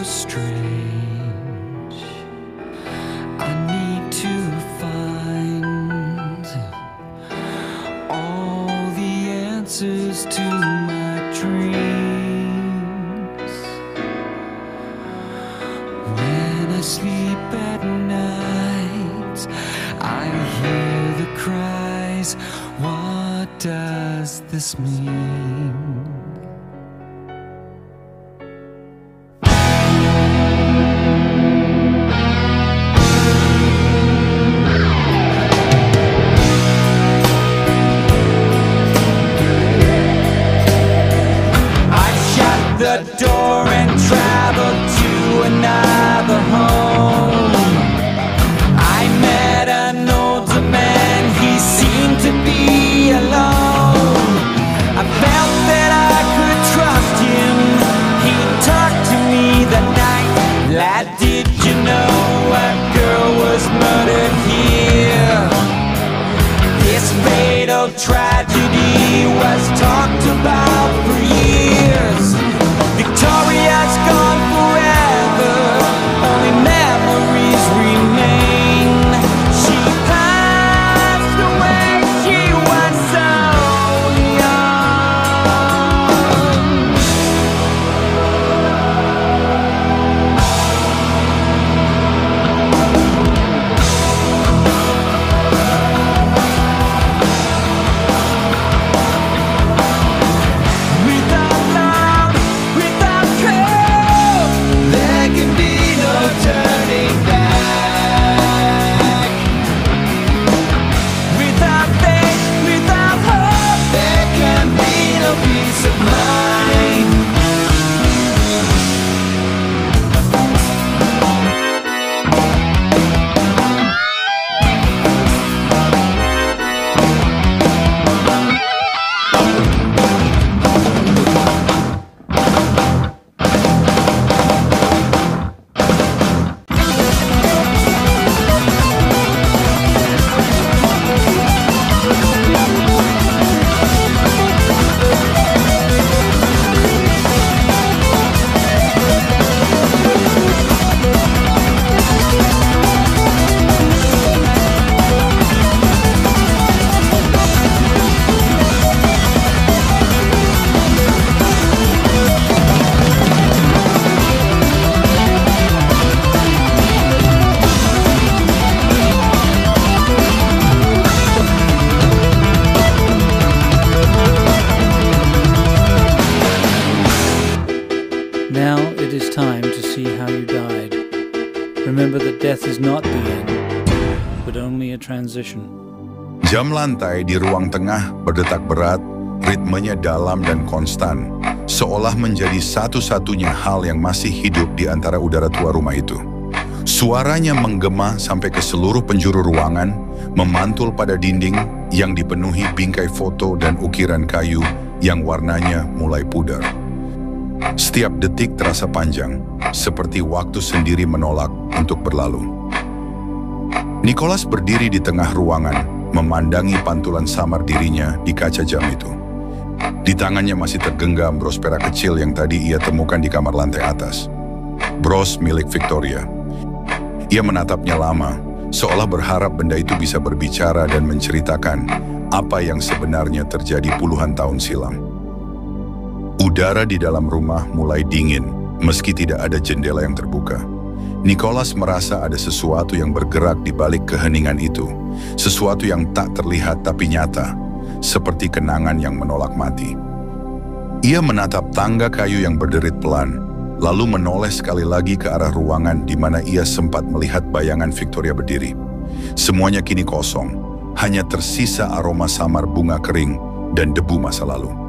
strange. I need to find all the answers to my dreams. When I sleep at night, I hear the cries. What does this mean? The door and traveled to another home. I met an older man, he seemed to be alone. I felt that I could trust him, he talked to me that night. Lad, did you know a girl was murdered here? This fatal tragedy was talked about for years. Victoria's gone forever, only memories remain. She passed away, she was so Now it is time to see how you died. Remember that death is not the end, but only a transition. Jam lantai di ruang tengah berdetak berat, ritmenya dalam dan konstan, seolah menjadi satu-satunya hal yang masih hidup di antara udara tua rumah itu. Suaranya menggema sampai ke seluruh penjuru ruangan, memantul pada dinding yang dipenuhi bingkai foto dan ukiran kayu yang warnanya mulai pudar. Setiap detik terasa panjang, seperti waktu sendiri menolak untuk berlalu. Nicholas berdiri di tengah ruangan, memandangi pantulan samar dirinya di kaca jam itu. Di tangannya masih tergenggam bros perak kecil yang tadi ia temukan di kamar lantai atas. Bros milik Victoria. Ia menatapnya lama, seolah berharap benda itu bisa berbicara dan menceritakan apa yang sebenarnya terjadi puluhan tahun silam. Udara di dalam rumah mulai dingin, meski tidak ada jendela yang terbuka. Nicholas merasa ada sesuatu yang bergerak di balik keheningan itu, sesuatu yang tak terlihat tapi nyata, seperti kenangan yang menolak mati. Ia menatap tangga kayu yang berderit pelan, lalu menoleh sekali lagi ke arah ruangan di mana ia sempat melihat bayangan Victoria berdiri. Semuanya kini kosong, hanya tersisa aroma samar bunga kering dan debu masa lalu.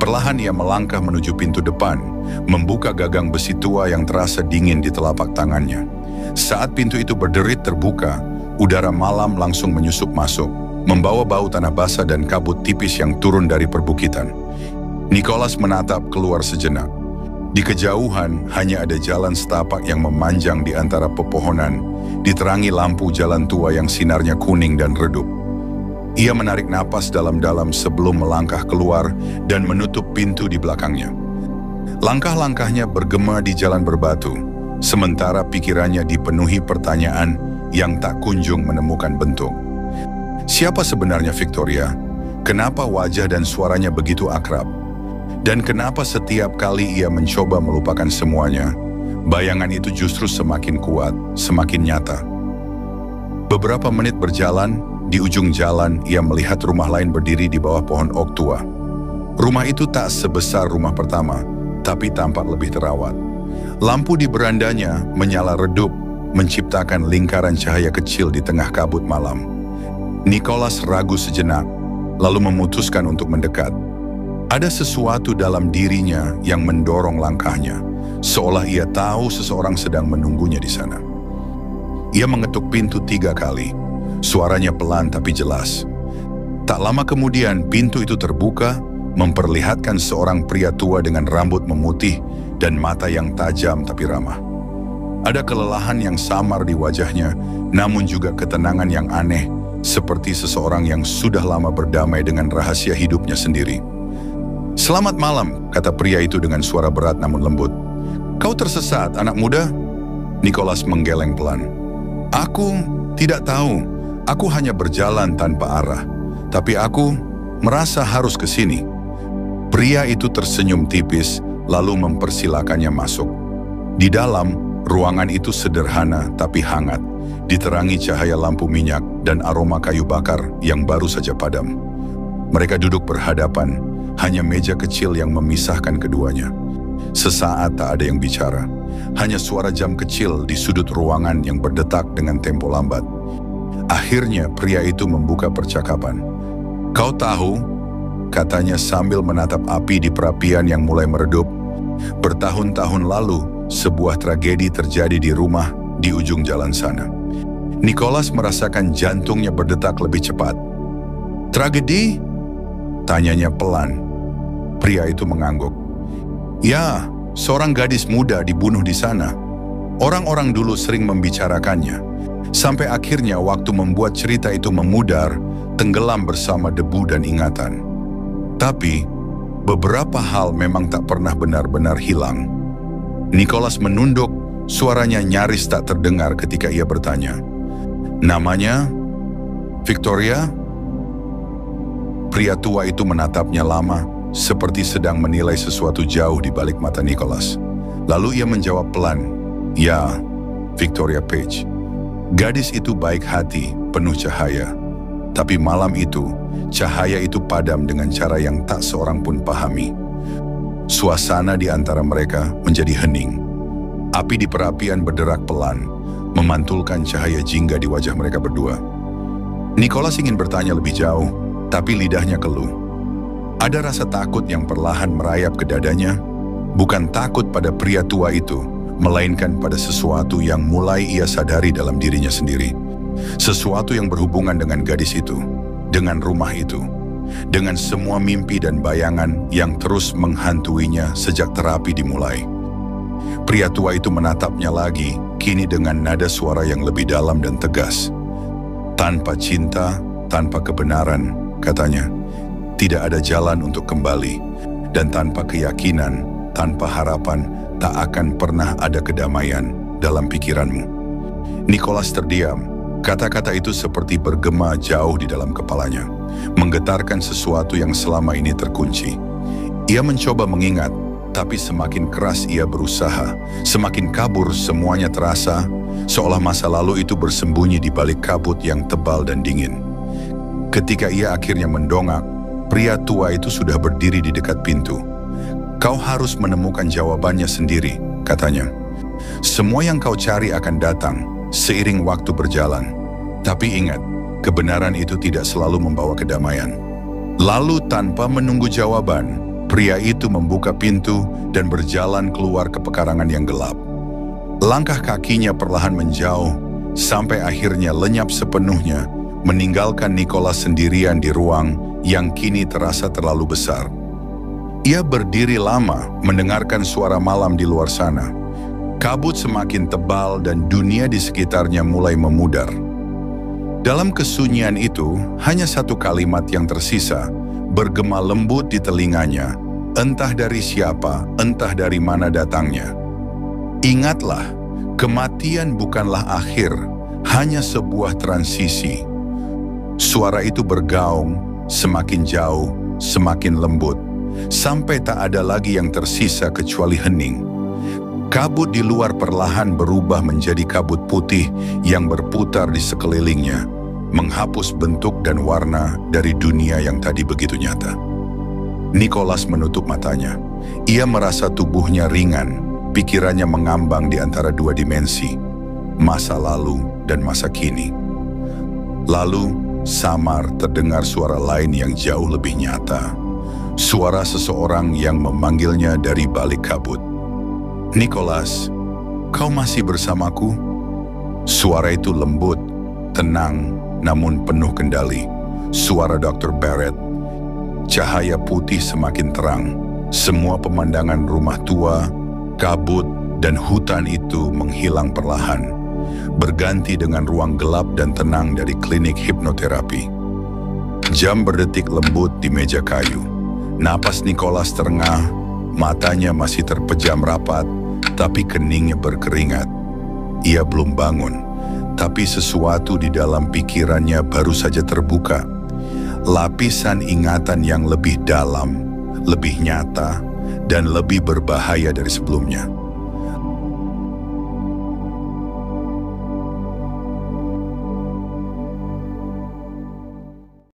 Perlahan ia melangkah menuju pintu depan, membuka gagang besi tua yang terasa dingin di telapak tangannya. Saat pintu itu berderit terbuka, udara malam langsung menyusup masuk, membawa bau tanah basah dan kabut tipis yang turun dari perbukitan. Nicholas menatap keluar sejenak. Di kejauhan hanya ada jalan setapak yang memanjang di antara pepohonan, diterangi lampu jalan tua yang sinarnya kuning dan redup. Ia menarik napas dalam-dalam sebelum melangkah keluar dan menutup pintu di belakangnya. Langkah-langkahnya bergema di jalan berbatu, sementara pikirannya dipenuhi pertanyaan yang tak kunjung menemukan bentuk. Siapa sebenarnya Victoria? Kenapa wajah dan suaranya begitu akrab? Dan kenapa setiap kali ia mencoba melupakan semuanya, bayangan itu justru semakin kuat, semakin nyata? Beberapa menit berjalan, di ujung jalan ia melihat rumah lain berdiri di bawah pohon oak tua. Rumah itu tak sebesar rumah pertama, tapi tampak lebih terawat. Lampu di berandanya menyala redup, menciptakan lingkaran cahaya kecil di tengah kabut malam. Nicholas ragu sejenak, lalu memutuskan untuk mendekat. Ada sesuatu dalam dirinya yang mendorong langkahnya, seolah ia tahu seseorang sedang menunggunya di sana. Ia mengetuk pintu 3 kali, suaranya pelan tapi jelas. Tak lama kemudian pintu itu terbuka, memperlihatkan seorang pria tua dengan rambut memutih dan mata yang tajam tapi ramah. Ada kelelahan yang samar di wajahnya, namun juga ketenangan yang aneh, seperti seseorang yang sudah lama berdamai dengan rahasia hidupnya sendiri. "Selamat malam," kata pria itu dengan suara berat namun lembut. "Kau tersesat, anak muda?" Nicholas menggeleng pelan. "Aku tidak tahu, aku hanya berjalan tanpa arah, tapi aku merasa harus ke sini." Pria itu tersenyum tipis, lalu mempersilakannya masuk. Di dalam, ruangan itu sederhana tapi hangat, diterangi cahaya lampu minyak dan aroma kayu bakar yang baru saja padam. Mereka duduk berhadapan, hanya meja kecil yang memisahkan keduanya. Sesaat tak ada yang bicara, hanya suara jam kecil di sudut ruangan yang berdetak dengan tempo lambat. Akhirnya pria itu membuka percakapan. "Kau tahu," katanya sambil menatap api di perapian yang mulai meredup, "bertahun-tahun lalu sebuah tragedi terjadi di rumah di ujung jalan sana." Nicholas merasakan jantungnya berdetak lebih cepat. "Tragedi?" tanyanya pelan. Pria itu mengangguk. "Ya, seorang gadis muda dibunuh di sana. Orang-orang dulu sering membicarakannya, sampai akhirnya waktu membuat cerita itu memudar, tenggelam bersama debu dan ingatan. Tapi, beberapa hal memang tak pernah benar-benar hilang." Nicholas menunduk, suaranya nyaris tak terdengar ketika ia bertanya, "Namanya Victoria?" Pria tua itu menatapnya lama, seperti sedang menilai sesuatu jauh di balik mata Nicholas. Lalu ia menjawab pelan, "Ya, Victoria Page." Gadis itu baik hati, penuh cahaya. Tapi malam itu, cahaya itu padam dengan cara yang tak seorang pun pahami. Suasana di antara mereka menjadi hening. Api di perapian berderak pelan, memantulkan cahaya jingga di wajah mereka berdua. Nicholas ingin bertanya lebih jauh, tapi lidahnya keluh. Ada rasa takut yang perlahan merayap ke dadanya, bukan takut pada pria tua itu, melainkan pada sesuatu yang mulai ia sadari dalam dirinya sendiri. Sesuatu yang berhubungan dengan gadis itu, dengan rumah itu, dengan semua mimpi dan bayangan yang terus menghantuinya sejak terapi dimulai. Pria tua itu menatapnya lagi, kini dengan nada suara yang lebih dalam dan tegas. "Tanpa cinta, tanpa kebenaran," katanya, "tidak ada jalan untuk kembali. Dan tanpa keyakinan, tanpa harapan, tak akan pernah ada kedamaian dalam pikiranmu." Nicholas terdiam. Kata-kata itu seperti bergema jauh di dalam kepalanya, menggetarkan sesuatu yang selama ini terkunci. Ia mencoba mengingat, tapi semakin keras ia berusaha, semakin kabur semuanya terasa, seolah masa lalu itu bersembunyi di balik kabut yang tebal dan dingin. Ketika ia akhirnya mendongak, pria tua itu sudah berdiri di dekat pintu. "Kau harus menemukan jawabannya sendiri," katanya. "Semua yang kau cari akan datang seiring waktu berjalan. Tapi ingat, kebenaran itu tidak selalu membawa kedamaian." Lalu tanpa menunggu jawaban, pria itu membuka pintu dan berjalan keluar ke pekarangan yang gelap. Langkah kakinya perlahan menjauh, sampai akhirnya lenyap sepenuhnya, meninggalkan Nicholas sendirian di ruang yang kini terasa terlalu besar. Ia berdiri lama mendengarkan suara malam di luar sana. Kabut semakin tebal dan dunia di sekitarnya mulai memudar. Dalam kesunyian itu, hanya satu kalimat yang tersisa, bergema lembut di telinganya, Entah dari siapa, entah dari mana datangnya. Ingatlah, kematian bukanlah akhir, hanya sebuah transisi. Suara itu bergaung, semakin jauh, semakin lembut, sampai tak ada lagi yang tersisa kecuali hening. Kabut di luar perlahan berubah menjadi kabut putih yang berputar di sekelilingnya, menghapus bentuk dan warna dari dunia yang tadi begitu nyata. Nicholas menutup matanya. Ia merasa tubuhnya ringan, pikirannya mengambang di antara dua dimensi, masa lalu dan masa kini. Lalu, samar terdengar suara lain yang jauh lebih nyata. Suara seseorang yang memanggilnya dari balik kabut. "Nicholas, kau masih bersamaku?" Suara itu lembut, tenang, namun penuh kendali. Suara Dr. Barrett. Cahaya putih semakin terang. Semua pemandangan rumah tua, kabut, dan hutan itu menghilang perlahan, berganti dengan ruang gelap dan tenang dari klinik hipnoterapi. Jam berdetik lembut di meja kayu. Napas Nicholas terengah, matanya masih terpejam rapat, tapi keningnya berkeringat. Ia belum bangun, tapi sesuatu di dalam pikirannya baru saja terbuka. Lapisan ingatan yang lebih dalam, lebih nyata, dan lebih berbahaya dari sebelumnya.